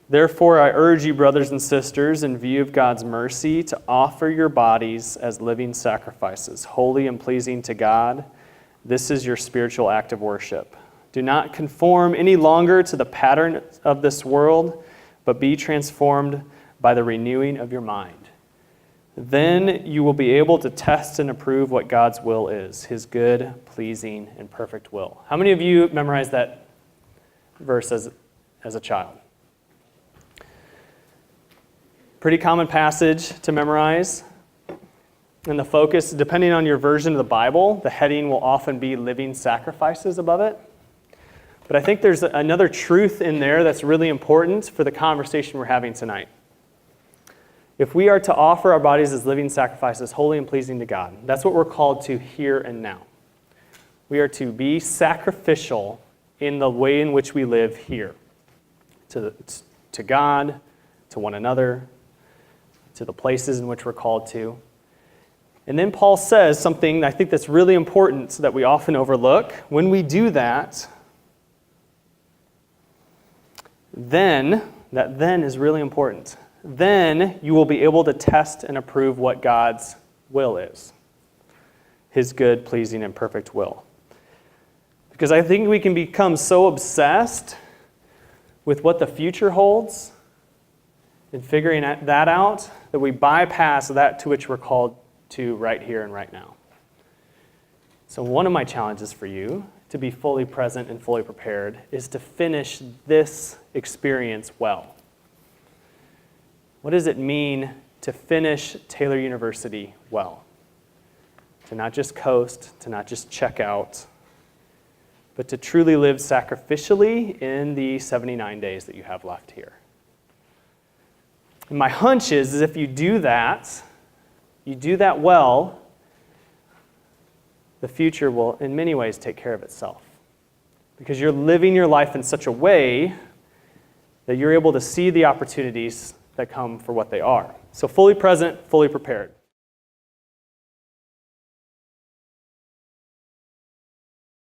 Therefore, I urge you, brothers and sisters, in view of God's mercy, to offer your bodies as living sacrifices, holy and pleasing to God. This is your spiritual act of worship. Do not conform any longer to the pattern of this world, but be transformed by the renewing of your mind. Then you will be able to test and approve what God's will is, his good, pleasing, and perfect will. How many of you memorized that verse as a child? Pretty common passage to memorize. And the focus, depending on your version of the Bible, the heading will often be living sacrifices above it. But I think there's another truth in there that's really important for the conversation we're having tonight. If we are to offer our bodies as living sacrifices, holy and pleasing to God, that's what we're called to here and now. We are to be sacrificial in the way in which we live here, to God, to one another, to the places in which we're called to. And then Paul says something I think that's really important that we often overlook. When we do that is really important. Then you will be able to test and approve what God's will is, his good, pleasing, and perfect will. Because I think we can become so obsessed with what the future holds and figuring that out that we bypass that to which we're called to right here and right now. So one of my challenges for you to be fully present and fully prepared is to finish this experience well. What does it mean to finish Taylor University well? To not just coast, to not just check out, but to truly live sacrificially in the 79 days that you have left here. And my hunch is if you do that well, the future will in many ways take care of itself. Because you're living your life in such a way that you're able to see the opportunities that come for what they are. So fully present, fully prepared.